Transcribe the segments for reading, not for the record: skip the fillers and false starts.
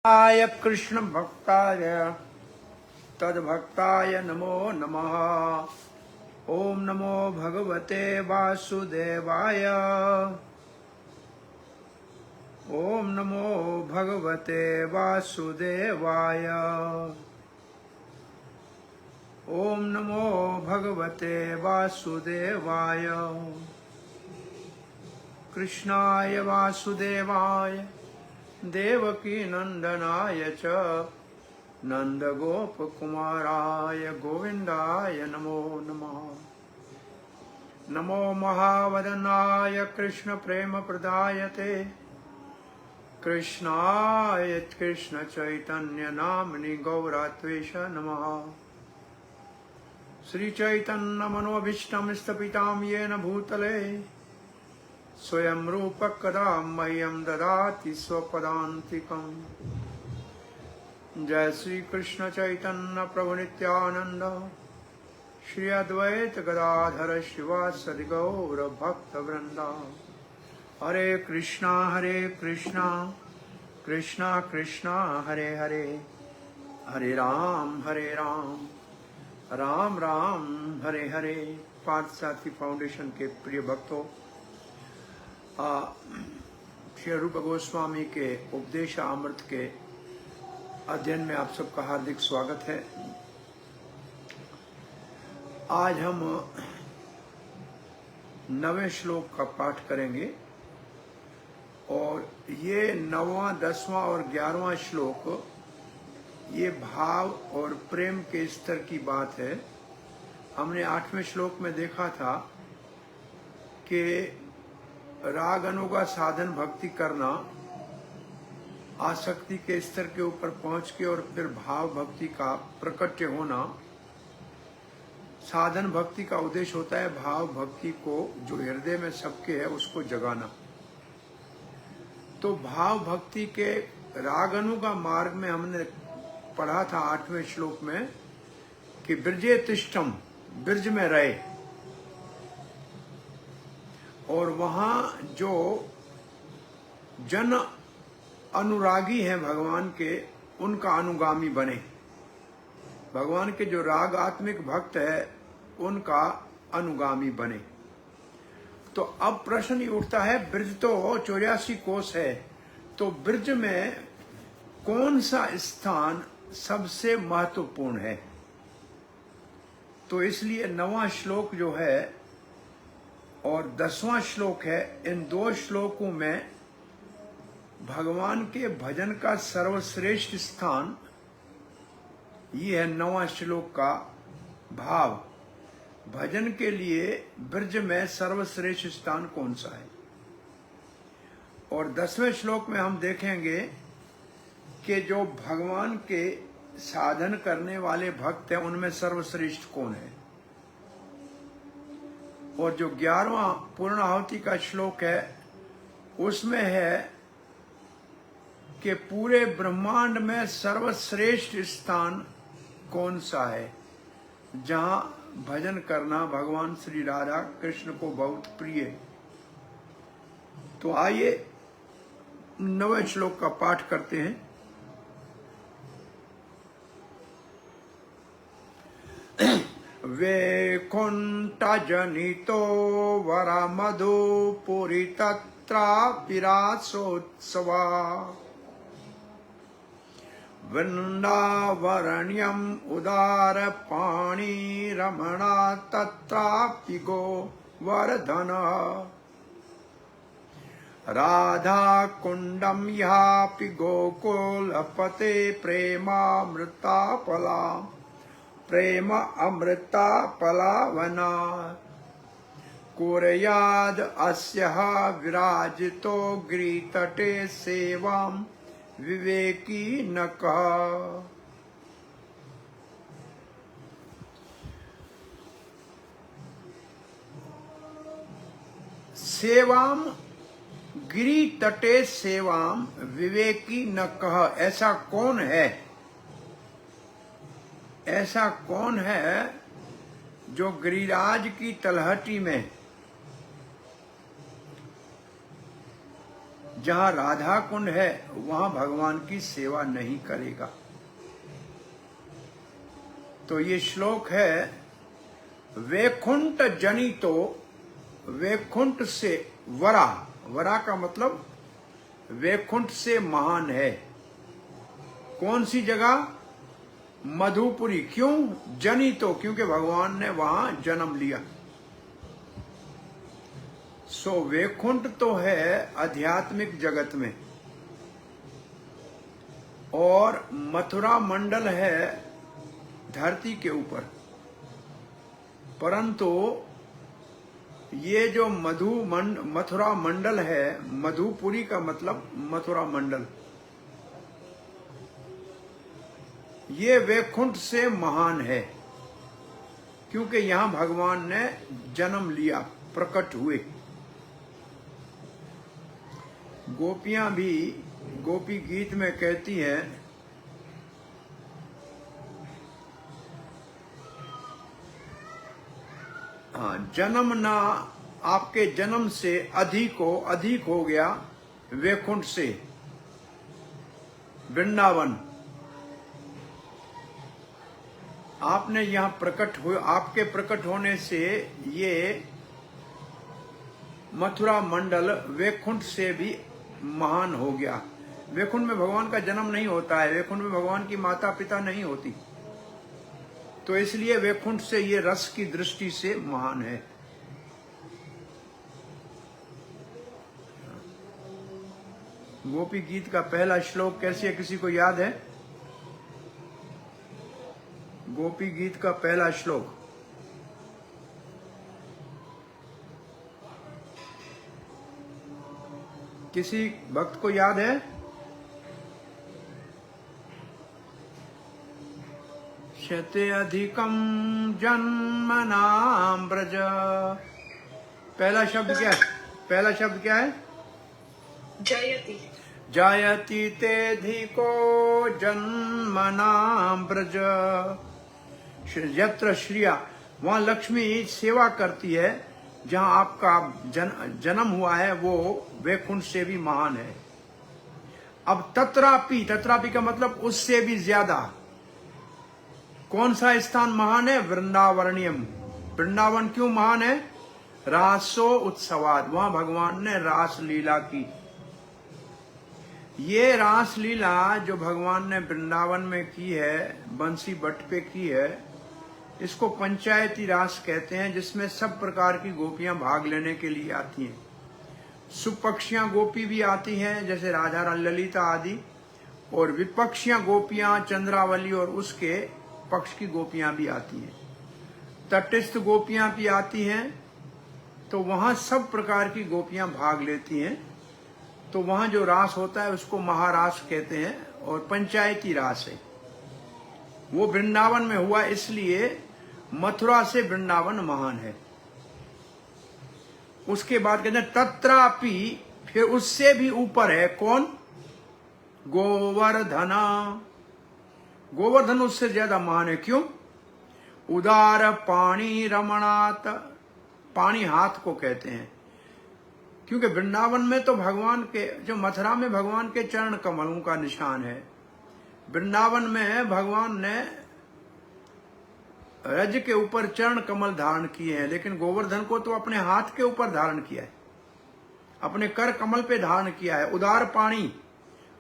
आय कृष्ण भक्ताय तद्भक्ताय नमो नमः। ओम नमो भगवते वासुदेवाय। ओम नमो भगवते वासुदेवाय। ओम नमो भगवते वासुदेवाय। कृष्णाय वासुदेवाय देवकी नंदनाय च नंदगोपकुमाराय गोविंदाय नमो नमः। नमो महावदनाय कृष्ण प्रेम प्रदायते कृष्णाय कृष्ण चैतन्य नामनि गौरात्वेष नमः। श्री चैतन्य मनोभीष्टं स्थपितां येन भूतले स्वयं रूप कदा मह्यं ददाति स्वपदान्तिकम्। जय श्री कृष्ण चैतन्य प्रभु नित्यानंद श्री अद्वैत गदाधर शिवासदि गौर भक्त वृंदा। हरे कृष्णा कृष्णा कृष्णा हरे हरे, हरे राम राम राम हरे हरे। पार्थसारथी फाउंडेशन के प्रिय भक्तों, श्री रूप गोस्वामी के उपदेश अमृत के अध्ययन में आप सबका हार्दिक स्वागत है। आज हम 9वें श्लोक का पाठ करेंगे और ये 9वां, 10वां और 11वां श्लोक ये भाव और प्रेम के स्तर की बात है। हमने 8वें श्लोक में देखा था कि राग अनुगा साधन भक्ति करना, आसक्ति के स्तर के ऊपर पहुंच के और फिर भाव भक्ति का प्रकट्य होना। साधन भक्ति का उद्देश्य होता है भाव भक्ति को जो हृदय में सबके है उसको जगाना। तो भाव भक्ति के राग अनुगा मार्ग में हमने पढ़ा था 8वें श्लोक में कि ब्रजे तिष्ठम, ब्रज में रहे, और वहां जो जन अनुरागी हैं भगवान के उनका अनुगामी बने। भगवान के जो राग आत्मिक भक्त है उनका अनुगामी बने। तो अब प्रश्न ये उठता है, ब्रज तो 84 कोस है, तो ब्रज में कौन सा स्थान सबसे महत्वपूर्ण है? तो इसलिए 9वां श्लोक जो है और 10वां श्लोक है, इन 2 श्लोकों में भगवान के भजन का सर्वश्रेष्ठ स्थान ये है। 9वां श्लोक का भाव, भजन के लिए ब्रज में सर्वश्रेष्ठ स्थान कौन सा है। और 10वें श्लोक में हम देखेंगे कि जो भगवान के साधन करने वाले भक्त हैं उनमें सर्वश्रेष्ठ कौन है। और जो 11वां पूर्णाहुति का श्लोक है उसमें है कि पूरे ब्रह्मांड में सर्वश्रेष्ठ स्थान कौन सा है जहां भजन करना भगवान श्री राधा कृष्ण को बहुत प्रिय है। तो आइए 9वें श्लोक का पाठ करते हैं। वैकुंठ जनितो वरा मधुपुरी तत्रापि रासोत्सवा वृंदावरण्यम उदार पाणी रमणा तत्रापि गोवर्धन राधा कुंडम यापि गोकुलपते प्रेमामृतापला प्रेम अमृता पलावना कुर्याद अस्यः विराजितो गिरितटे सेवां विवेकी न कः। सेवां गिरि तटे सेवां विवेकी न कः। ऐसा कौन है, ऐसा कौन है जो गिरिराज की तलहटी में जहां राधा कुंड है वहां भगवान की सेवा नहीं करेगा। तो ये श्लोक है, वैकुंठ जनितो, वैकुंठ से वरा, वरा का मतलब वैकुंठ से महान है। कौन सी जगह? मधुपुरी। क्यों? जनितो, क्योंकि भगवान ने वहां जन्म लिया। सो वैकुंठ तो है आध्यात्मिक जगत में, और मथुरा मंडल है धरती के ऊपर। परंतु ये जो मथुरा मंडल है, मधुपुरी का मतलब मथुरा मंडल, ये वैकुंठ से महान है, क्योंकि यहां भगवान ने जन्म लिया, प्रकट हुए। गोपियां भी गोपी गीत में कहती हैं, हाँ, जन्म ना आपके जन्म से अधिक हो गया वैकुंठ से वृंदावन। आपने यहां प्रकट हुए, आपके प्रकट होने से ये मथुरा मंडल वैकुंठ से भी महान हो गया। वैकुंठ में भगवान का जन्म नहीं होता है, वैकुंठ में भगवान की माता पिता नहीं होती, तो इसलिए वैकुंठ से ये रस की दृष्टि से महान है। गोपी गीत का पहला श्लोक कैसे है, किसी को याद है? गोपी गीत का पहला श्लोक किसी भक्त को याद है? शते अधिकम जन्मनाम ब्रज। पहला शब्द क्या है? पहला शब्द क्या है? जयति। जायति तेधिको जन्मनाम ब्रज। यत्र श्रिया, वहां लक्ष्मी सेवा करती है। जहां आपका जन्म हुआ है वो वैकुंठ से भी महान है। अब तत्रापि, तत्रापि का मतलब उससे भी ज्यादा। कौन सा स्थान महान है? वृंदावरणियम। वृंदावन क्यों महान है? रासो उत्सवाद, वहां भगवान ने रास लीला की। ये रास लीला जो भगवान ने वृंदावन में की है, बंसी बट पे की है, इसको पंचायती रास कहते हैं, जिसमें सब प्रकार की गोपियां भाग लेने के लिए आती हैं। सुपक्षियां गोपी भी आती हैं, जैसे राधा ललिता आदि, और विपक्षियां गोपियां चंद्रावली और उसके पक्ष की गोपियां भी आती हैं। तटस्थ गोपियां भी आती हैं, तो वहां सब प्रकार की गोपियां भाग लेती हैं। तो वहां जो रास होता है उसको महारास कहते हैं, और पंचायती रास है। वो वृंदावन में हुआ, इसलिए मथुरा से वृंदावन महान है। उसके बाद कहते हैं तत्रापि, फिर उससे भी ऊपर है। कौन? गोवर्धना। गोवर्धन उससे ज्यादा महान है। क्यों? उदार पाणी रमणात, पाणी हाथ को कहते हैं, क्योंकि वृंदावन में तो भगवान के, जो मथुरा में भगवान के चरण कमलों का निशान है, वृंदावन में भगवान ने रज के ऊपर चरण कमल धारण किए हैं, लेकिन गोवर्धन को तो अपने हाथ के ऊपर धारण किया है, अपने कर कमल पे धारण किया है। उदार पाणी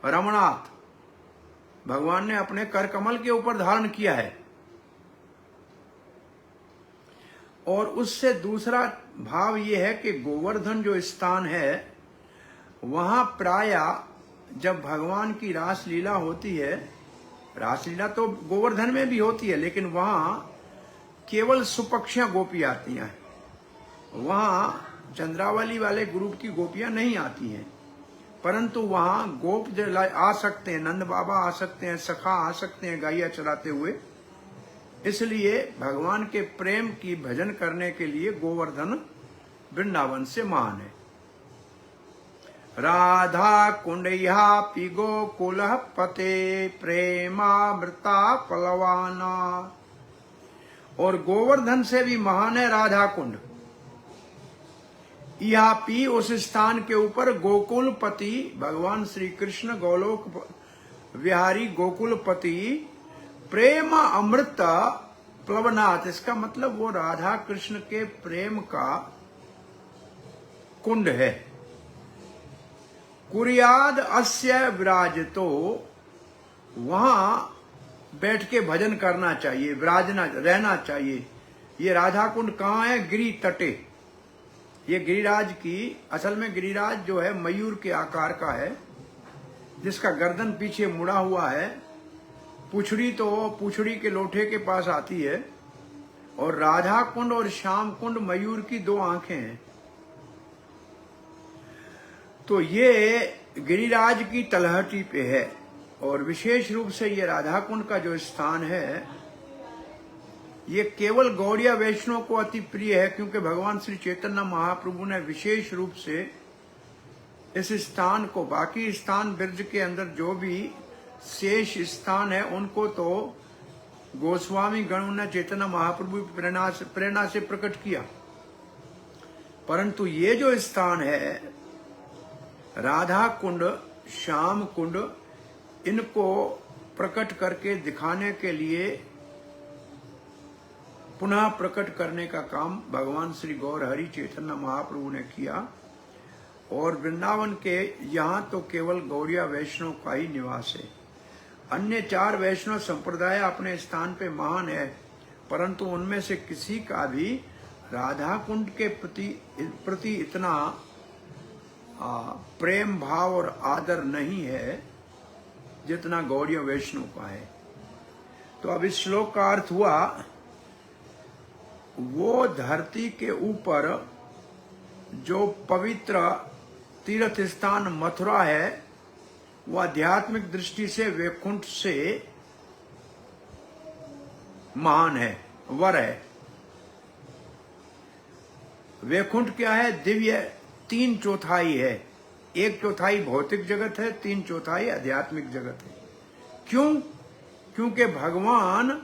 रमणात, भगवान ने अपने कर कमल के ऊपर धारण किया है। और उससे दूसरा भाव यह है कि गोवर्धन जो स्थान है, वहां प्राय जब भगवान की रासलीला होती है, रासलीला तो गोवर्धन में भी होती है, लेकिन वहां केवल सुपक्षियां गोपी आती हैं। वहां चंद्रावली वाले ग्रुप की गोपियां नहीं आती हैं, परंतु वहां गोप आ सकते हैं, नंद बाबा आ सकते हैं, सखा आ सकते हैं गाइया चलाते हुए। इसलिए भगवान के प्रेम की भजन करने के लिए गोवर्धन वृंदावन से महान है। राधा कुंडया पि गोकुल पते प्रेमामृता पलवाना। और गोवर्धन से भी महान है राधा कुंड। इहापी उस स्थान के ऊपर गोकुलपति भगवान श्री कृष्ण गोलोक विहारी गोकुलपति प्रेम अमृत प्लवनाथ, इसका मतलब वो राधा कृष्ण के प्रेम का कुंड है। कुरियाद अस्य विराजतो, वहां बैठ के भजन करना चाहिए, विराजना रहना चाहिए। ये राधा कुंड कहाँ है? गिरी तटे। ये गिरिराज की, असल में गिरिराज जो है मयूर के आकार का है, जिसका गर्दन पीछे मुड़ा हुआ है, पुछड़ी तो पुछड़ी के लोठे के पास आती है, और राधा कुंड और श्याम कुंड मयूर की दो आंखें हैं। तो ये गिरिराज की तलहटी पे है, और विशेष रूप से ये राधा कुंड का जो स्थान है, ये केवल गौड़िया वैष्णव को अति प्रिय है, क्योंकि भगवान श्री चैतन्य महाप्रभु ने विशेष रूप से इस स्थान को, बाकी स्थान ब्रज के अंदर जो भी शेष स्थान है उनको तो गोस्वामी गणों ने चैतन्य महाप्रभु की प्रेरणा से प्रकट किया, परंतु ये जो स्थान है राधा कुंड, श्याम कुंड, इनको प्रकट करके दिखाने के लिए, पुनः प्रकट करने का काम भगवान श्री गौर हरि चैतन्य महाप्रभु ने किया। और वृंदावन के यहाँ तो केवल गौड़िया वैष्णव का ही निवास है। अन्य 4 वैष्णव संप्रदाय अपने स्थान पे महान है, परंतु उनमें से किसी का भी राधा कुंड के प्रति इतना प्रेम भाव और आदर नहीं है जितना गौड़िया वैष्णव का है। तो अब इस श्लोक का अर्थ हुआ, वो धरती के ऊपर जो पवित्र तीर्थ स्थान मथुरा है, वह आध्यात्मिक दृष्टि से वैकुंठ से महान है, वर है। वैकुंठ क्या है? दिव्य 3/4 है। 1/4 भौतिक जगत है, 3/4 आध्यात्मिक जगत है। क्यों? क्योंकि भगवान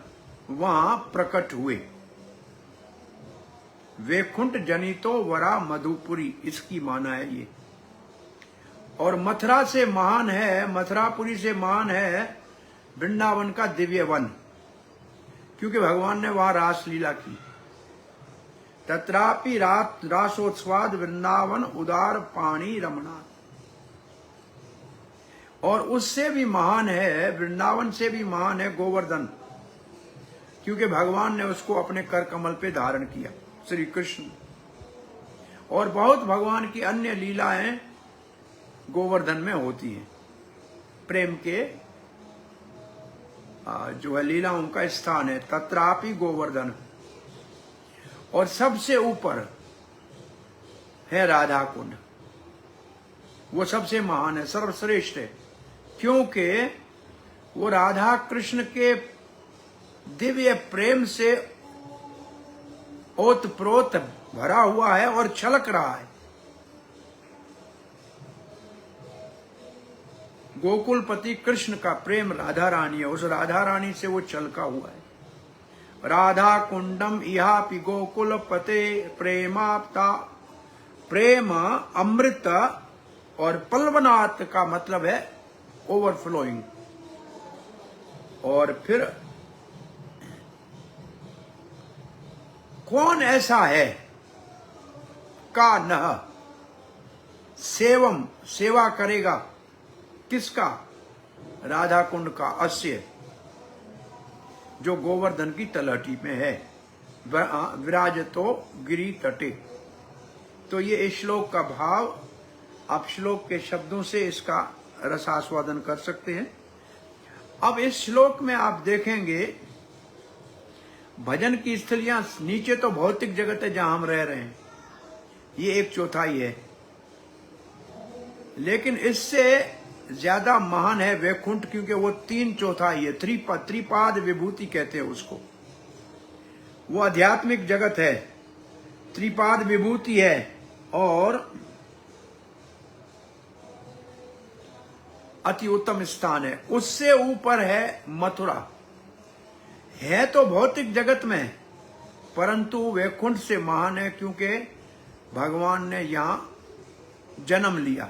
वहां प्रकट हुए। वैकुंठ जनितो वरा मधुपुरी, इसकी माना है ये। और मथुरा से महान है, मथुरापुरी से महान है वृंदावन का दिव्य वन, क्योंकि भगवान ने वहां रासलीला की। तत्रापि रासोत्सवाद वृंदावन उदार पाणी रमणा। और उससे भी महान है, वृंदावन से भी महान है गोवर्धन, क्योंकि भगवान ने उसको अपने कर कमल पे धारण किया, श्री कृष्ण। और बहुत भगवान की अन्य लीलाएं गोवर्धन में होती हैं, प्रेम के जो है लीलाओं का स्थान है, तत्रापि गोवर्धन। और सबसे ऊपर है राधा कुंड, वो सबसे महान है, सर्वश्रेष्ठ है, क्योंकि वो राधा कृष्ण के दिव्य प्रेम से ओतप्रोत भरा हुआ है और छलक रहा है। गोकुलपति कृष्ण का प्रेम राधा रानी है, उस राधा रानी से वो छलका हुआ है। राधा कुंडम इहापि गोकुलपते प्रेमाप्ता, प्रेम अमृत और पल्वनाथ का मतलब है ओवरफ्लोइंग। और फिर कौन ऐसा है का न सेवम, सेवा करेगा, किसका? राधा कुंड का, अस्य, जो गोवर्धन की तलहटी में है, विराजतो गिरी तटे। तो ये इस श्लोक का भाव, आप श्लोक के शब्दों से इसका रसास्वादन कर सकते हैं। अब इस श्लोक में आप देखेंगे भजन की स्थलियां, नीचे तो भौतिक जगत है जहां हम रह रहे हैं, ये 1/4 है, लेकिन इससे ज्यादा महान है वैकुंठ, क्योंकि वो 3/4 है, त्रिपाद विभूति कहते हैं उसको। वो आध्यात्मिक जगत है, त्रिपाद विभूति है। और अति उत्तम स्थान है। उससे ऊपर है मथुरा, है तो भौतिक जगत में, परंतु वैकुंठ से महान है, क्योंकि भगवान ने यहाँ जन्म लिया।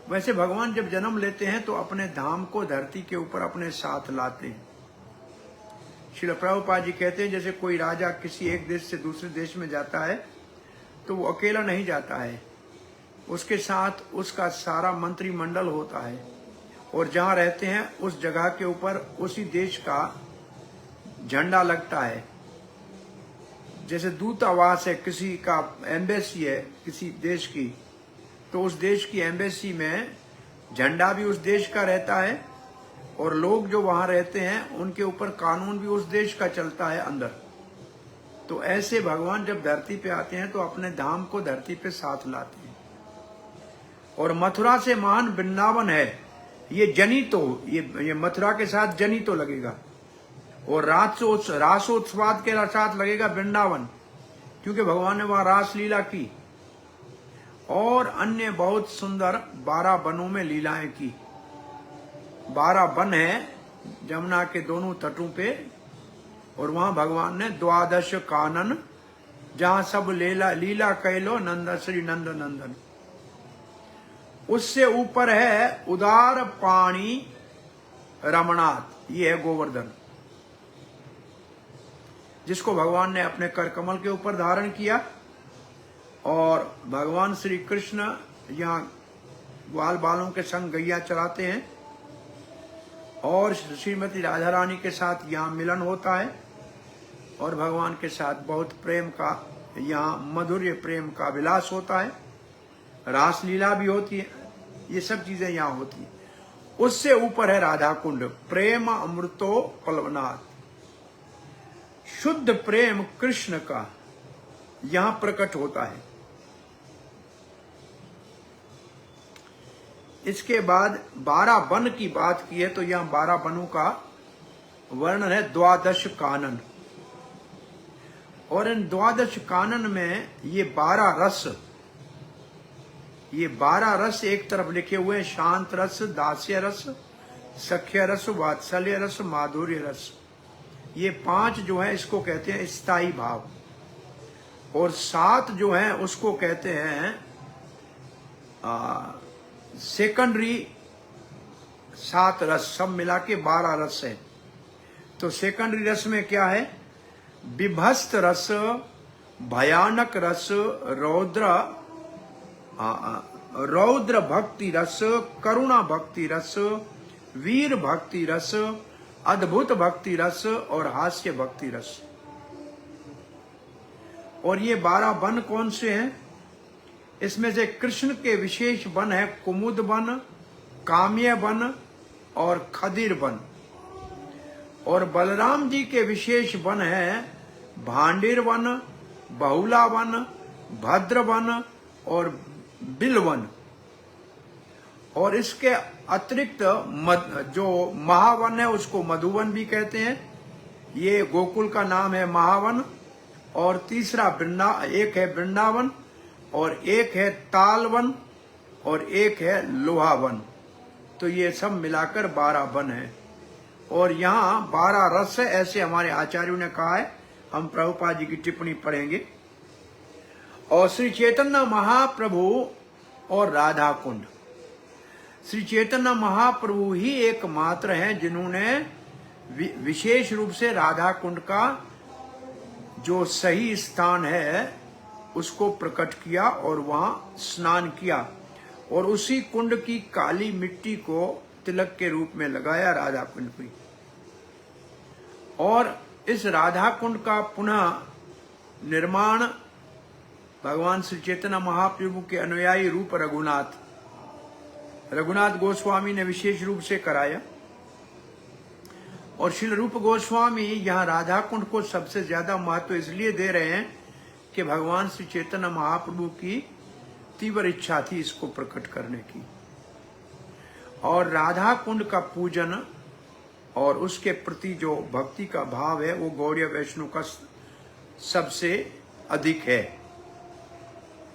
वैसे भगवान जब जन्म लेते हैं तो अपने धाम को धरती के ऊपर अपने साथ लाते हैं। श्रील प्रभुपाद जी कहते हैं जैसे कोई राजा किसी एक देश से दूसरे देश में जाता है तो वो अकेला नहीं जाता है, उसके साथ उसका सारा मंत्रिमंडल होता है और जहाँ रहते हैं उस जगह के ऊपर उसी देश का झंडा लगता है। जैसे दूतावास है, किसी का एम्बेसी है किसी देश की, तो उस देश की एम्बेसी में झंडा भी उस देश का रहता है और लोग जो वहां रहते हैं उनके ऊपर कानून भी उस देश का चलता है अंदर। तो ऐसे भगवान जब धरती पे आते हैं तो अपने धाम को धरती पे साथ लाते हैं। और मथुरा से महान वृंदावन है, ये जनितो, ये मथुरा के साथ जनितो लगेगा और रासोत्सवाद के साथ लगेगा वृंदावन, क्योंकि भगवान ने वहां रासलीला की और अन्य बहुत सुंदर 12 वनों में लीलाएं की। 12 वन है जमुना के दोनों तटों पे और वहां भगवान ने 12 कानन, जहां सब लीला कैलो नंद श्री नंद नंदन। उससे ऊपर है उदार पाणी रमणाथ, ये है गोवर्धन, जिसको भगवान ने अपने कर कमल के ऊपर धारण किया। और भगवान श्री कृष्ण यहाँ ग्वाल बालों के संग गैया चराते हैं और श्रीमती राधा रानी के साथ यहाँ मिलन होता है और भगवान के साथ बहुत प्रेम का, यहाँ मधुर्य प्रेम का विलास होता है। रासलीला भी होती है, ये सब चीजें यहाँ होती है। उससे ऊपर है राधा कुंड, प्रेम अमृतो पलवनाथ, शुद्ध प्रेम कृष्ण का यहां प्रकट होता है। इसके बाद 12 वन की बात की है तो यहां 12 वनों का वर्णन है, 12 कानन। और इन 12 कानन में ये 12 रस, ये 12 रस एक तरफ लिखे हुए हैं, शांत रस, दास्य रस, सख्य रस, वात्सल्य रस, माधुर्य रस। ये 5 जो है इसको कहते हैं स्थायी भाव, और 7 जो है उसको कहते हैं सेकेंडरी 7 रस, सब मिला के 12 रस है। तो सेकेंडरी रस में क्या है? विभस्त रस, भयानक रस, रौद्र भक्ति रस, करुणा भक्ति रस, वीर भक्ति रस, अद्भुत भक्ति रस और हास्य भक्ति रस। और ये 12 वन कौन से हैं? इसमें से कृष्ण के विशेष वन है कुमुद वन, काम्य वन और खदिर वन। और बलराम जी के विशेष वन है भांडिर वन, बहुला वन, भद्र वन और बिल वन। और इसके अतिरिक्त जो महावन है उसको मधुवन भी कहते हैं, ये गोकुल का नाम है महावन। और तीसरा एक है वृंदावन और एक है तालवन और एक है लोहावन। तो ये सब मिलाकर 12 वन है। और यहाँ 12 रस है, ऐसे हमारे आचार्यों ने कहा है। हम प्रभुपाद जी की टिप्पणी पढ़ेंगे। और श्री चैतन्य महाप्रभु और राधा कुंड, श्री चैतन्य महाप्रभु ही एकमात्र हैं जिन्होंने विशेष रूप से राधा कुंड का जो सही स्थान है उसको प्रकट किया और वहां स्नान किया और उसी कुंड की काली मिट्टी को तिलक के रूप में लगाया राधा कुंड को। और इस राधा कुंड का पुनः निर्माण भगवान श्री चैतन्य महाप्रभु के अनुयायी रूप रघुनाथ गोस्वामी ने विशेष रूप से कराया। और श्री रूप गोस्वामी यहाँ राधा कुंड को सबसे ज्यादा महत्व इसलिए दे रहे हैं कि भगवान श्री चैतन्य महाप्रभु की तीव्र इच्छा थी इसको प्रकट करने की। और राधा कुंड का पूजन और उसके प्रति जो भक्ति का भाव है वो गौड़ीय वैष्णव का सबसे अधिक है,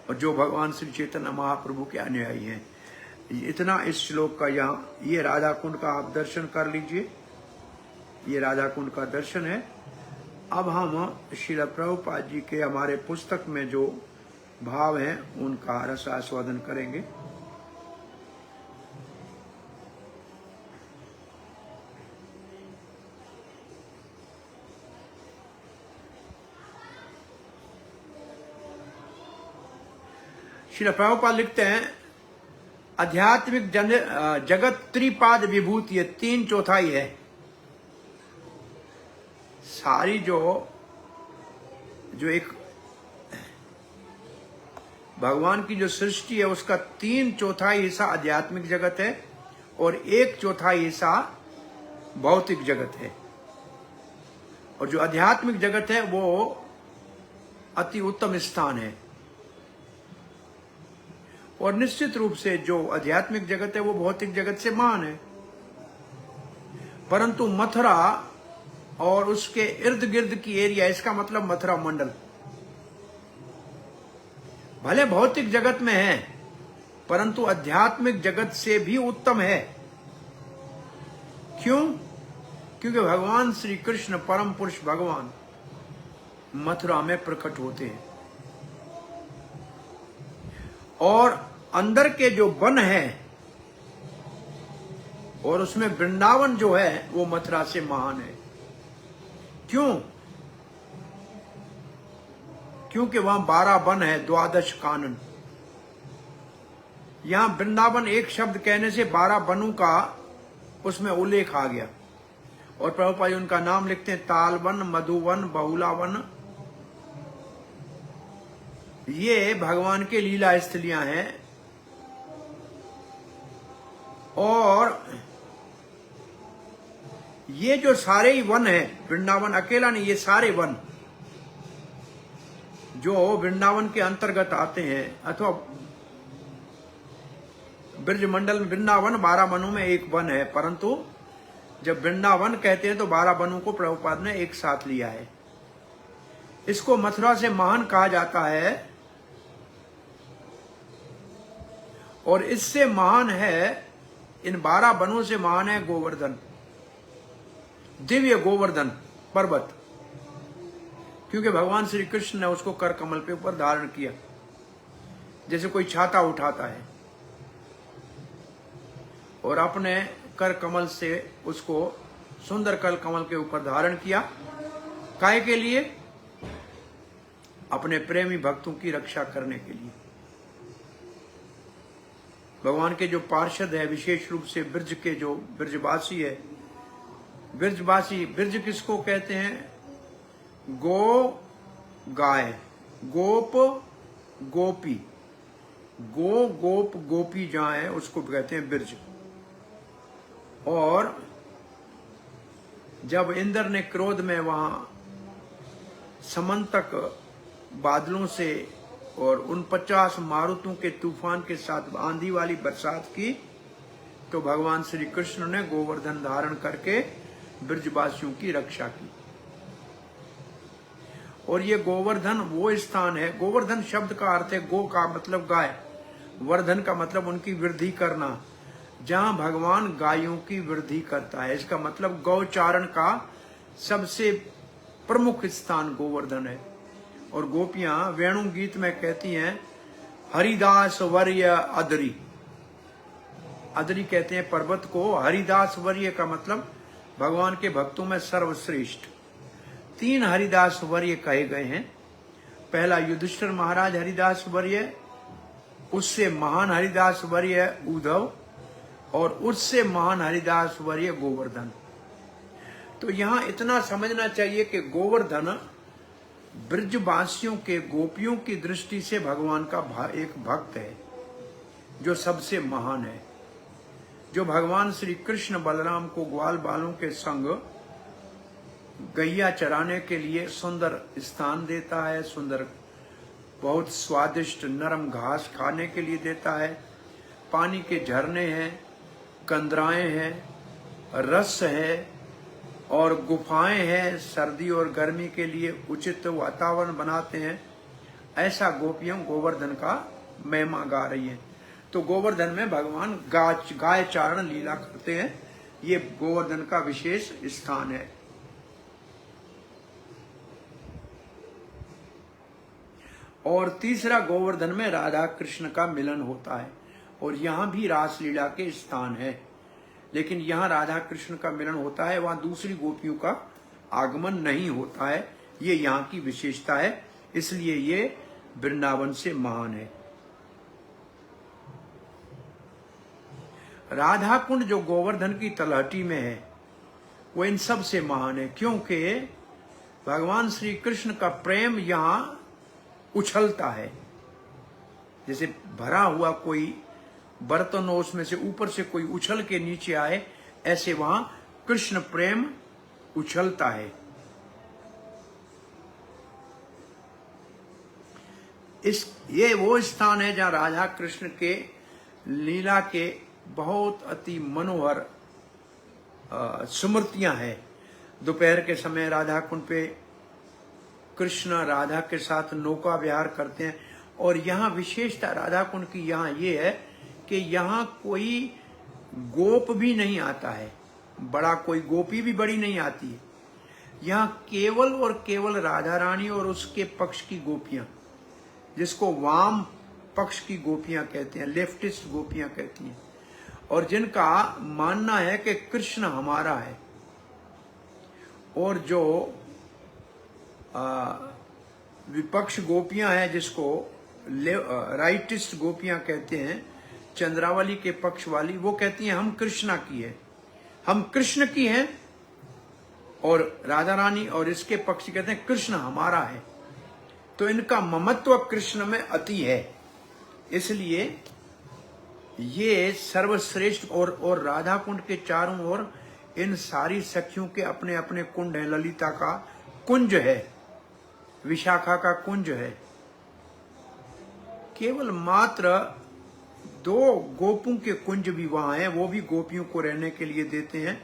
और जो भगवान श्री चैतन्य महाप्रभु के अनुयायी हैं। इतना इस श्लोक का यहाँ, ये राधा कुंड का आप दर्शन कर लीजिए, ये राधा कुंड का दर्शन है। अब हम श्रील प्रभुपाद जी के हमारे पुस्तक में जो भाव हैं उनका रसास्वादन करेंगे। श्रील प्रभुपाद लिखते हैं, आध्यात्मिक जगत त्रिपाद विभूति है, 3/4 है। सारी जो एक भगवान की जो सृष्टि है उसका 3/4 हिस्सा आध्यात्मिक जगत है और 1/4 हिस्सा भौतिक जगत है। और जो आध्यात्मिक जगत है वो अति उत्तम स्थान है। और निश्चित रूप से जो आध्यात्मिक जगत है वो भौतिक जगत से महान है। परंतु मथुरा और उसके इर्द गिर्द की एरिया, इसका मतलब मथुरा मंडल, भले भौतिक जगत में है परंतु आध्यात्मिक जगत से भी उत्तम है। क्यों? क्योंकि भगवान श्री कृष्ण परम पुरुष भगवान मथुरा में प्रकट होते हैं और अंदर के जो वन है और उसमें वृंदावन जो है वो मथुरा से महान है। क्यों? क्योंकि वहां 12 वन है, 12 कानन। यहां वृंदावन एक शब्द कहने से 12 वनों का उसमें उल्लेख आ गया। और प्रभुपाद जी उनका नाम लिखते हैं, तालवन, मधुवन, बहुलावन। ये भगवान के लीला स्थलियां हैं। और ये जो सारे ही वन है, वृंदावन अकेला नहीं, ये सारे वन जो वृंदावन के अंतर्गत आते हैं अथवा ब्रज मंडल में वृंदावन 12 वनों में एक वन है। परंतु जब वृंदावन कहते हैं तो 12 वनों को प्रभुपाद ने एक साथ लिया है। इसको मथुरा से महान कहा जाता है और इससे महान है, इन 12 वनों से महान है गोवर्धन, दिव्य गोवर्धन पर्वत। क्योंकि भगवान श्री कृष्ण ने उसको कर कमल पे ऊपर धारण किया, जैसे कोई छाता उठाता है, और अपने कर कमल से उसको सुंदर कर कमल के ऊपर धारण किया। काहे के लिए? अपने प्रेमी भक्तों की रक्षा करने के लिए। भगवान के जो पार्षद है, विशेष रूप से ब्रज के जो ब्रजवासी है, ब्रजवासी, ब्रज किसको कहते हैं? गो गाय, गोप गोपी, गो गोप गोपी जहां है उसको कहते हैं ब्रज। और जब इंद्र ने क्रोध में वहां समंतक बादलों से और उन 50 मारुतों के तूफान के साथ आंधी वाली बरसात की, तो भगवान श्री कृष्ण ने गोवर्धन धारण करके ब्रजवासियों की रक्षा की। और ये गोवर्धन वो स्थान है, गोवर्धन शब्द का अर्थ है, गो का मतलब गाय, वर्धन का मतलब उनकी वृद्धि करना, जहां भगवान गायों की वृद्धि करता है। इसका मतलब गौचारण का सबसे प्रमुख स्थान गोवर्धन है। और गोपियां वेणु गीत में कहती हैं, हरिदास वर्य अदरी। अदरी कहते हैं पर्वत को, हरिदास वर्य का मतलब भगवान के भक्तों में सर्वश्रेष्ठ। 3 हरिदास वर्य कहे गए हैं। पहला युधिष्ठिर महाराज हरिदास वर्य, उससे महान हरिदास वर्य उद्धव, और उससे महान हरिदास वर्य गोवर्धन। तो यहां इतना समझना चाहिए कि गोवर्धन ब्रजवासियों के, गोपियों की दृष्टि से भगवान का एक भक्त है जो सबसे महान है, जो भगवान श्री कृष्ण बलराम को ग्वाल बालों के संग गैया चराने के लिए सुंदर स्थान देता है, सुंदर बहुत स्वादिष्ट नरम घास खाने के लिए देता है, पानी के झरने हैं, कंदराएं हैं, रस है और गुफाएं हैं, सर्दी और गर्मी के लिए उचित वातावरण बनाते हैं। ऐसा गोपियों गोवर्धन का महिमा गा रही है। तो गोवर्धन में भगवान गाय चारण लीला करते हैं। ये गोवर्धन का विशेष स्थान है। और तीसरा गोवर्धन में राधा कृष्ण का मिलन होता है, और यहाँ भी रासलीला के स्थान है, लेकिन यहाँ राधा कृष्ण का मिलन होता है, वहां दूसरी गोपियों का आगमन नहीं होता है। ये यहाँ की विशेषता है, इसलिए ये वृंदावन से महान है। राधा कुंड जो गोवर्धन की तलहटी में है वो इन सब से महान है, क्योंकि भगवान श्री कृष्ण का प्रेम यहाँ उछलता है। जैसे भरा हुआ कोई बर्तन हो, उसमें से ऊपर से कोई उछल के नीचे आए, ऐसे वहां कृष्ण प्रेम उछलता है। ये वो स्थान है जहां राधा कृष्ण के लीला के बहुत अति मनोहर स्मृतियां हैं। दोपहर के समय राधा कुंड पे कृष्ण राधा के साथ नौका विहार करते हैं, और यहाँ विशेषता राधा कुंड की यहाँ ये है कि यहाँ कोई गोप भी नहीं आता है, बड़ा कोई गोपी भी बड़ी नहीं आती है। यहाँ केवल और केवल राधा रानी और उसके पक्ष की गोपियां, जिसको वाम पक्ष की गोपियां कहते हैं, लेफ्टिस्ट गोपियां कहती हैं, और जिनका मानना है कि कृष्ण हमारा है। और जो विपक्ष गोपियां हैं, जिसको राइटिस्ट गोपियां कहते हैं, चंद्रावली के पक्ष वाली, वो कहती हैं हम कृष्णा की है, हम कृष्ण की हैं, और राधा रानी और इसके पक्ष कहते हैं कृष्ण हमारा है। तो इनका ममत्व कृष्ण में अति है, इसलिए ये सर्वश्रेष्ठ। और राधा कुंड के चारों ओर इन सारी सखियों के अपने अपने कुंड है। ललिता का कुंज है, विशाखा का कुंज है। केवल मात्र 2 गोपों के कुंज भी वहां हैं, वो भी गोपियों को रहने के लिए देते हैं।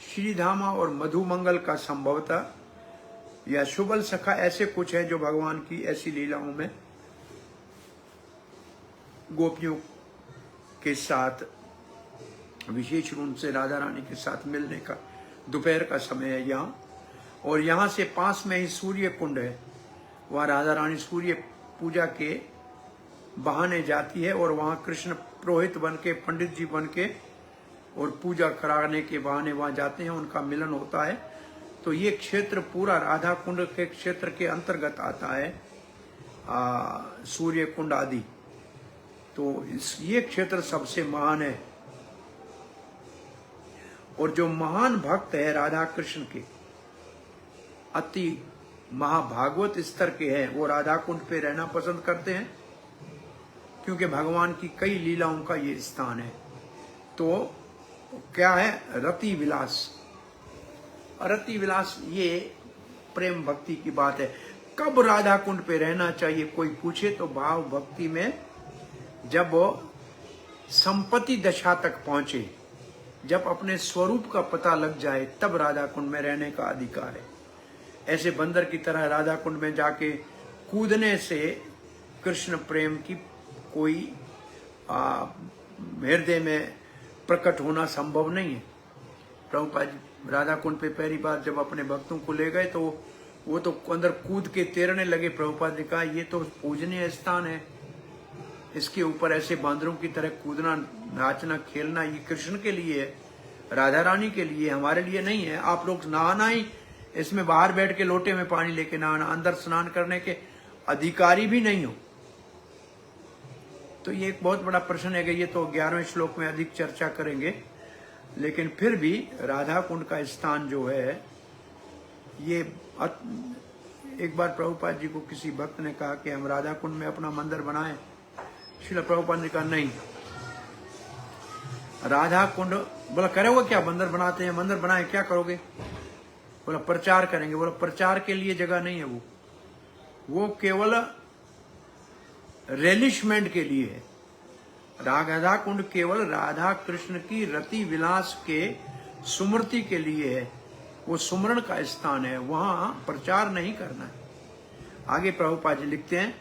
श्रीधामा और मधुमंगल का संभवतः, या शुबल सखा, ऐसे कुछ है जो भगवान की ऐसी लीलाओं में गोपियों के साथ विशेष रूप से राधा रानी के साथ मिलने का दोपहर का समय है यहाँ। और यहाँ से पास में ही सूर्य कुंड है, वहाँ राधा रानी सूर्य पूजा के बहाने जाती है, और वहाँ कृष्ण पुरोहित बन के, पंडित जी बन के, और पूजा कराने के बहाने वहाँ जाते हैं, उनका मिलन होता है। तो ये क्षेत्र पूरा राधा कुंड के क्षेत्र के अंतर्गत आता है, सूर्य कुंड आदि। तो ये क्षेत्र सबसे महान है। और जो महान भक्त है राधा कृष्ण के, अति महाभागवत स्तर के हैं, वो राधा कुंड पे रहना पसंद करते हैं, क्योंकि भगवान की कई लीलाओं का ये स्थान है। तो क्या है? रति विलास। रति विलास ये प्रेम भक्ति की बात है। कब राधा कुंड पे रहना चाहिए कोई पूछे तो भाव भक्ति में जब संपत्ति दशा तक पहुंचे, जब अपने स्वरूप का पता लग जाए, तब राधा कुंड में रहने का अधिकार है। ऐसे बंदर की तरह राधा कुंड में जाके कूदने से कृष्ण प्रेम की कोई हृदय में प्रकट होना संभव नहीं है। प्रभुपाद जी राधा कुंड पे पहली बार जब अपने भक्तों को ले गए तो वो तो अंदर कूद के तैरने लगे। प्रभुपाद ने कहा ये तो पूजनीय स्थान है, इसके ऊपर ऐसे बांदरों की तरह कूदना, नाचना, खेलना ये कृष्ण के लिए है, राधा रानी के लिए, हमारे लिए नहीं है। आप लोग नहाना ही इसमें बाहर बैठ के लोटे में पानी लेके नहाना, अंदर स्नान करने के अधिकारी भी नहीं हो। तो ये एक बहुत बड़ा प्रश्न है कि ये तो 11वें श्लोक में अधिक चर्चा करेंगे, लेकिन फिर भी राधा कुंड का स्थान जो है ये एक बार प्रभुपाद जी को किसी भक्त ने कहा कि हम राधा कुंड में अपना मंदिर बनाएं। श्रील प्रभुपाद ने कहा नहीं, राधा कुंड। बोला करोगे क्या? मंदिर बनाते हैं, मंदिर बनाए क्या करोगे? बोला प्रचार करेंगे। बोला प्रचार के लिए जगह नहीं है, वो केवल रेलिशमेंट के लिए है। राधा कुंड केवल राधा कृष्ण की रति विलास के सुमृति के लिए है, वो सुमरण का स्थान है, वहां प्रचार नहीं करना है। आगे प्रभुपाद जी लिखते हैं,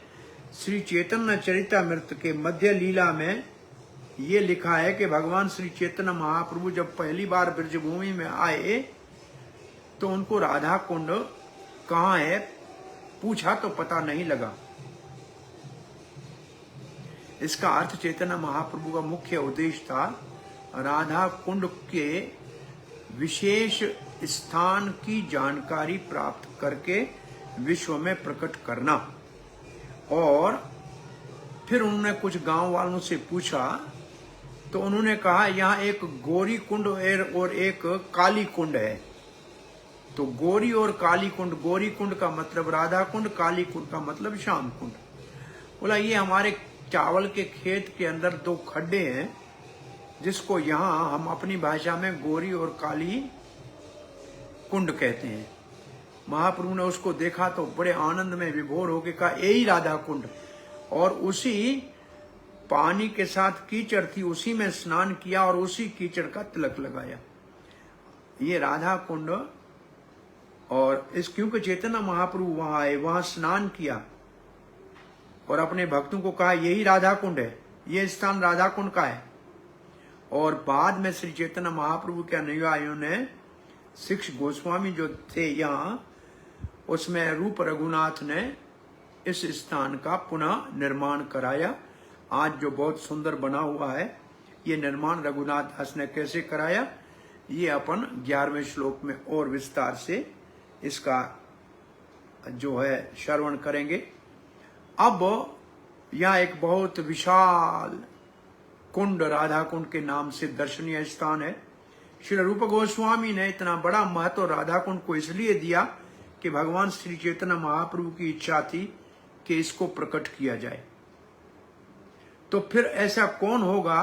श्री चैतन्य चरितामृत के मध्य लीला में ये लिखा है कि भगवान श्री चैतन्य महाप्रभु जब पहली बार ब्रजभूमि में आए तो उनको राधा कुंड कहाँ है पूछा तो पता नहीं लगा। इसका अर्थ चैतन्य महाप्रभु का मुख्य उद्देश्य था राधा कुंड के विशेष स्थान की जानकारी प्राप्त करके विश्व में प्रकट करना। और फिर उन्होंने कुछ गांव वालों से पूछा तो उन्होंने कहा यहाँ एक गौरी कुंड और एक काली कुंड है। तो गौरी और काली कुंड, गौरी कुंड का मतलब राधा कुंड, काली कुंड का मतलब श्याम कुंड। बोला ये हमारे चावल के खेत के अंदर दो खड्डे हैं जिसको यहाँ हम अपनी भाषा में गौरी और काली कुंड कहते हैं। महाप्रभु ने उसको देखा तो बड़े आनंद में विभोर होकर कहा यही राधा कुंड, और उसी पानी के साथ कीचड़ थी, उसी में स्नान किया और उसी कीचड़ का तिलक लगाया। ये राधा कुंड। और इस क्योंकि चैतन्य महाप्रभु वहां आए, वहां स्नान किया और अपने भक्तों को कहा यही राधा कुंड है, ये स्थान राधा कुंड का है। और बाद में श्री चैतन्य महाप्रभु के अनुयायियों ने शिक्ष गोस्वामी जो थे यहाँ, उसमें रूप रघुनाथ ने इस स्थान का पुनः निर्माण कराया। आज जो बहुत सुंदर बना हुआ है, ये निर्माण रघुनाथ दास ने कैसे कराया, ये अपन 11वें श्लोक में और विस्तार से इसका जो है श्रवण करेंगे। अब यहाँ एक बहुत विशाल कुंड राधा कुंड के नाम से दर्शनीय स्थान है। श्री रूप गोस्वामी ने इतना बड़ा महत्व राधा कुंड को इसलिए दिया कि भगवान श्री चैतन्य महाप्रभु की इच्छा थी कि इसको प्रकट किया जाए। तो फिर ऐसा कौन होगा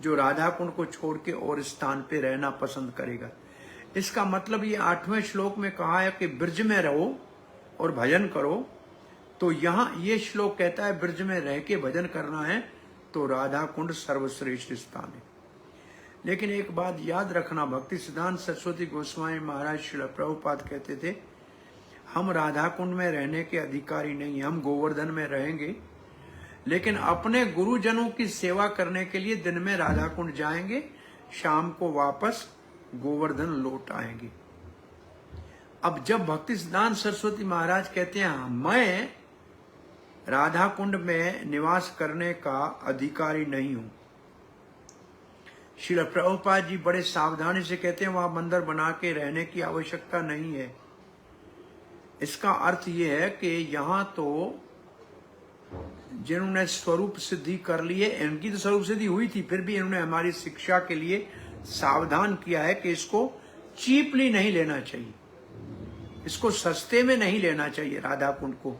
जो राधा कुंड को छोड़ के और स्थान पे रहना पसंद करेगा। इसका मतलब ये 8वें श्लोक में कहा है कि ब्रज में रहो और भजन करो। तो यहाँ ये श्लोक कहता है ब्रज में रह के भजन करना है, तो राधा कुंड सर्वश्रेष्ठ स्थान है। लेकिन एक बात याद रखना, भक्ति सिद्धांत सरस्वती गोस्वामी महाराज श्रील प्रभुपाद कहते थे हम राधा कुंड में रहने के अधिकारी नहीं, हम गोवर्धन में रहेंगे, लेकिन अपने गुरुजनों की सेवा करने के लिए दिन में राधा कुंड जाएंगे, शाम को वापस गोवर्धन लौट आएंगे। अब जब भक्ति सिद्धांत सरस्वती महाराज कहते हैं मैं राधा कुंड में निवास करने का अधिकारी नहीं हूं, श्रील प्रभुपाद जी बड़े सावधानी से कहते हैं वहां मंदिर बना के रहने की आवश्यकता नहीं है। इसका अर्थ यह है कि यहाँ तो जिन्होंने स्वरूप सिद्धि कर ली है, इनकी तो स्वरूप सिद्धि हुई थी, फिर भी इन्होंने हमारी शिक्षा के लिए सावधान किया है कि इसको चीपली नहीं लेना चाहिए, इसको सस्ते में नहीं लेना चाहिए। राधा कुंड को,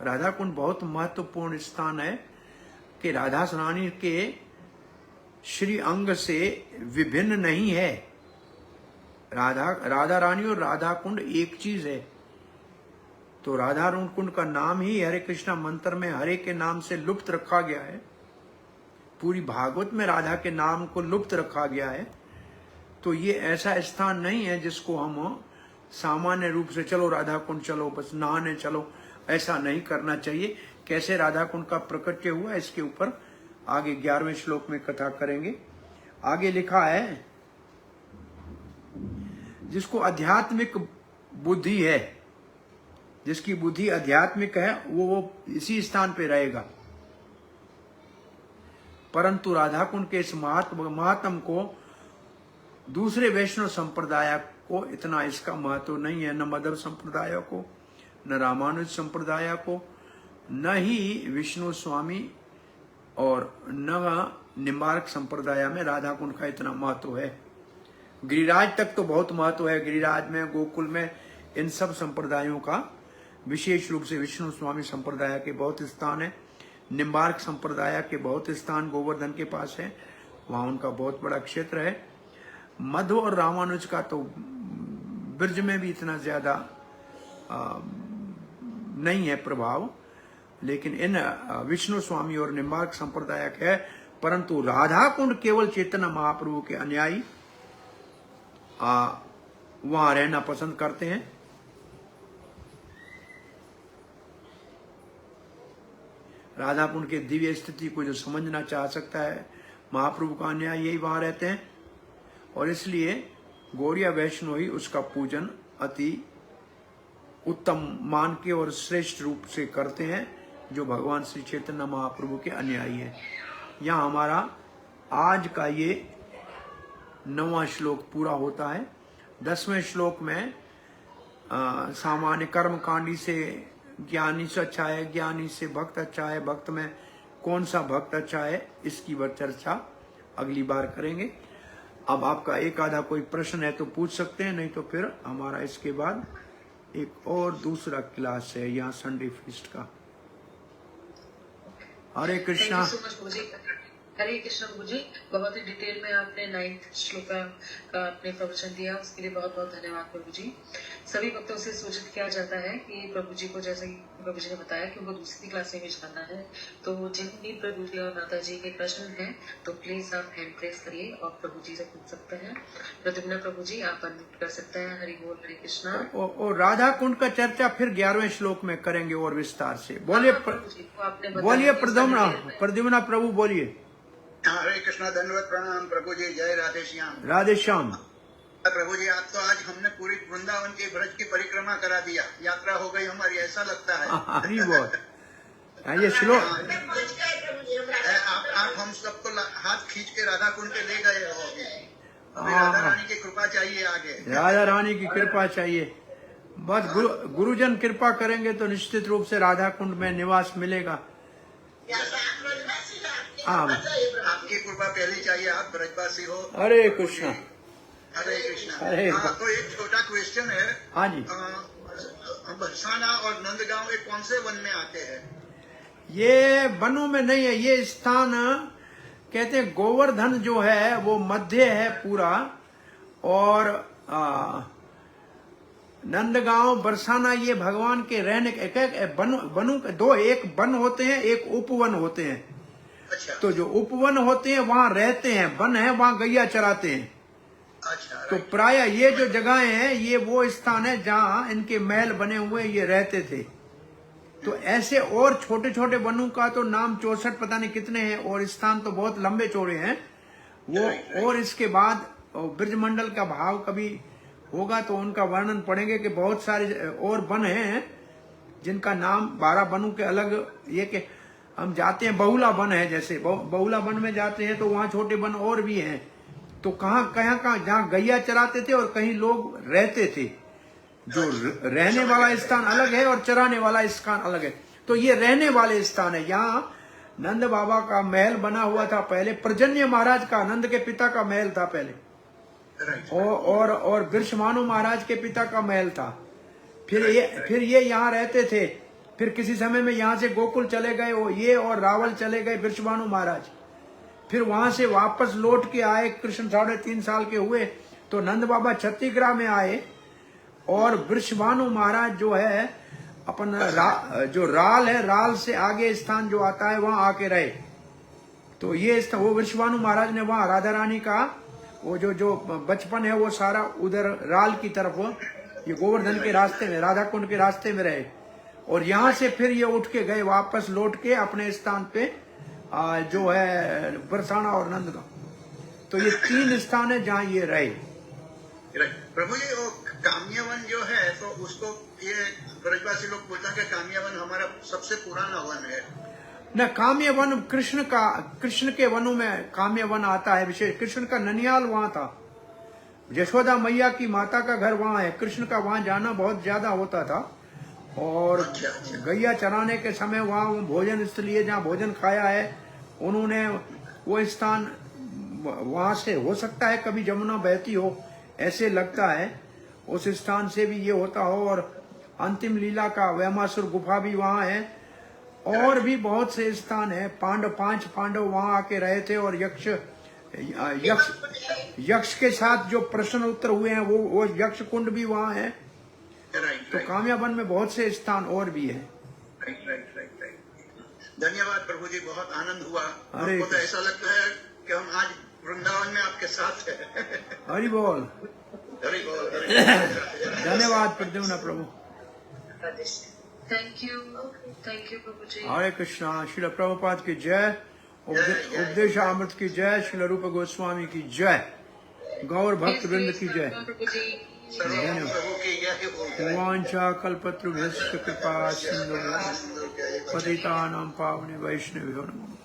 राधा कुंड बहुत महत्वपूर्ण स्थान है कि राधा रानी के श्री अंग से विभिन्न नहीं है। राधा रानी और राधा कुंड एक चीज है। तो राधा कुंड का नाम ही हरे कृष्णा मंत्र में हरे के नाम से लुप्त रखा गया है। पूरी भागवत में राधा के नाम को लुप्त रखा गया है। तो ये ऐसा स्थान नहीं है जिसको हम सामान्य रूप से चलो राधा कुंड चलो, बस नहाने चलो, ऐसा नहीं करना चाहिए। कैसे राधा कुंड का प्रकट्य हुआ इसके ऊपर आगे 11वें श्लोक में कथा करेंगे। आगे लिखा है जिसको आध्यात्मिक बुद्धि है, जिसकी बुद्धि आध्यात्मिक है वो इसी स्थान पे रहेगा। परंतु राधा कुंड के इस महात्म को दूसरे वैष्णव संप्रदाय को इतना इसका महत्व नहीं है, न मध्व संप्रदाय को, न रामानुज संप्रदाय को, न ही विष्णु स्वामी और न निम्बार्क संप्रदाय में राधा कुंड का इतना महत्व है। गिरिराज तक तो बहुत महत्व है, गिरिराज में, गोकुल में, इन सब संप्रदायों का विशेष रूप से विष्णु स्वामी संप्रदाय के बहुत स्थान है, निम्बार्क संप्रदाय के बहुत स्थान गोवर्धन के पास है, वहां उनका बहुत बड़ा क्षेत्र है। मध्व और रामानुज का तो ब्रज में भी इतना ज्यादा नहीं है प्रभाव, लेकिन इन विष्णु स्वामी और निम्बार्क संप्रदाय है। परंतु राधा कुंड केवल चैतन्य महाप्रभु के अनुयायी वहां रहना पसंद करते हैं। राधा कुंड के दिव्य स्थिति को जो समझना चाह सकता है, महाप्रभु का अनुयायी यही वहां रहते हैं, और इसलिए गौड़िया वैष्णव ही उसका पूजन अति उत्तम मान के और श्रेष्ठ रूप से करते हैं। जो भगवान श्री चैतन्य महाप्रभु के अनुयायी हैं। यहाँ हमारा आज का ये 9वां श्लोक पूरा होता है। 10वें श्लोक में सामान्य कर्म कांडी से ज्ञानी से अच्छा है, ज्ञानी से भक्त अच्छा है, भक्त में कौन सा भक्त अच्छा है, इसकी चर्चा अगली बार करेंगे। अब आपका एक आधा कोई प्रश्न है तो पूछ सकते हैं, नहीं तो फिर हमारा इसके बाद एक और दूसरा क्लास है यहाँ संडे फीस्ट का। हरे कृष्णा। हरे कृष्ण प्रभु जी, बहुत ही डिटेल में आपने 9th श्लोक का आपने प्रवचन दिया, उसके लिए बहुत बहुत धन्यवाद प्रभु जी। सभी भक्तों से सूचित किया जाता है कि प्रभु जी को, जैसे कि प्रभु जी ने बताया कि उनको दूसरी क्लास में भी जाना है, तो जिन भी प्रभु जी और माता जी के प्रश्न हैं तो प्लीज आप हैंड प्रेस करिए और प्रभु जी से पूछ सकते हैं। प्रद्युम्न प्रभु जी आप अनम्यूट कर सकते हैं। हरि बोल, हरे कृष्णा। और राधा कुंड का चर्चा फिर 11वें श्लोक में करेंगे और विस्तार से। बोलिए बोलिए प्रद्युम्न प्रभु बोलिए। हरे कृष्णा, धन्यवाद, प्रणाम प्रभु जी, जय राधे श्याम। राधे श्याम। प्रभु जी, आप तो आज हमने पूरी वृंदावन के ब्रज की परिक्रमा करा दिया, यात्रा हो गई हमारी, ऐसा लगता है। हरी बोल। ये श्लोक आप हम सबको हाथ खींच के राधा कुंड पे ले गए हो। अभी राधा रानी की कृपा चाहिए आगे। राधा रानी की कृपा चाहिए बस। गुरुजन कृपा करेंगे तो निश्चित रूप से राधा कुंड में निवास मिलेगा। आपकी कृपा पहले चाहिए, आप ब्रजवासी हो। हरे कृष्णा। हरे कृष्णा। तो एक छोटा क्वेश्चन है। हाँ जी। बरसाना और नंदगांव ये कौन से वन में आते हैं? ये वनों में नहीं है, ये स्थान कहते हैं गोवर्धन जो है वो मध्य है पूरा, और नंदगांव बरसाना ये भगवान के रहने के वनों के दो, एक वन होते हैं, एक उपवन होते हैं। अच्छा। तो जो उपवन होते हैं वहां रहते हैं, वन है वहां गैया चराते हैं। अच्छा। तो प्राय ये जो जगहें हैं ये वो स्थान है जहां इनके महल बने हुए ये रहते थे। तो ऐसे और छोटे छोटे वनों का तो नाम 64 पता नहीं कितने हैं, और स्थान तो बहुत लंबे चौड़े हैं वो। और इसके बाद ब्रजमंडल का भाव कभी होगा तो उनका वर्णन पढ़ेंगे कि बहुत सारे और वन हैं जिनका नाम 12 वनों के अलग। ये कि हम जाते हैं बहुला वन है, जैसे बहुला वन में जाते हैं तो वहां छोटे वन और भी हैं। तो कहाँ जहाँ गैया चराते थे और कहीं लोग रहते थे। जो रहने वाला स्थान अलग है और चराने वाला स्थान अलग है। तो ये रहने वाले स्थान है। यहाँ नंद बाबा का महल बना हुआ था पहले, पर्जन्य महाराज का, नंद के पिता का महल था पहले, और वृषभानु महाराज के पिता का महल था। फिर ये यहाँ रहते थे। फिर किसी समय में यहाँ से गोकुल चले गए ये, और रावल चले गए वृषभानु महाराज। फिर वहां से वापस लौट के आए, कृष्ण 3.5 साल के हुए तो नंद बाबा छत्तीसगढ़ में आए, और वृषभानु महाराज जो है अपन जो राल है, राल से आगे स्थान जो आता है वहां आके रहे। तो ये वो वृषभानु महाराज ने वहां राधा रानी का वो जो बचपन है वो सारा उधर राल की तरफ, ये गोवर्धन के रास्ते में, राधा कुंड के रास्ते में रहे। और यहाँ से फिर ये उठ के गए वापस लौट के अपने स्थान पे जो है बरसाना और नंदगांव। तो ये 3 स्थान है जहाँ ये रहे। प्रभु जी, वो काम्यवन जो है तो उसको ये ब्रजवासी लोग बोलते हैं कि काम्यवन हमारा सबसे पुराना वन है। न, काम्य वन कृष्ण के वनों में काम्य वन आता है विशेष। कृष्ण का ननियाल वहां था, यशोदा मैया की माता का घर वहां है। कृष्ण का वहां जाना बहुत ज्यादा होता था, और गैया चराने के समय वहां भोजन स्थलीय जहाँ भोजन खाया है उन्होंने, वो स्थान वहां से हो सकता है कभी जमुना बहती हो, ऐसे लगता है उस स्थान से भी ये होता हो। और अंतिम लीला का वैमासुर गुफा भी वहां है, और भी बहुत से स्थान है। 5 पांडव वहां आके रहे थे, और यक्ष के साथ जो प्रश्न उत्तर हुए हैं वो यक्ष कुंड भी वहां है। तो काम्यावन में बहुत से स्थान और भी है। धन्यवाद प्रभु जी, बहुत आनंद हुआ। हमको तो ऐसा लगता है कि हम आज वृंदावन में आपके साथ हैं। हरि बोल। हरि बोल। धन्यवाद प्रद्युम्न प्रभु। थैंक यू प्रभु जी। हरे कृष्णा। श्रील प्रभुपाद की जय, उपदेश अमृत की जय, श्रील रूप गोस्वामी की जय। गौर भक्त वृंद की जय। प्रभु जी धन्यवाद। प्रभु की यही हो वांछा कल्पतरुभ्यश्च कृपा सिंधुभ्यः पतितानां पावने वैष्णवेभ्यो नमः।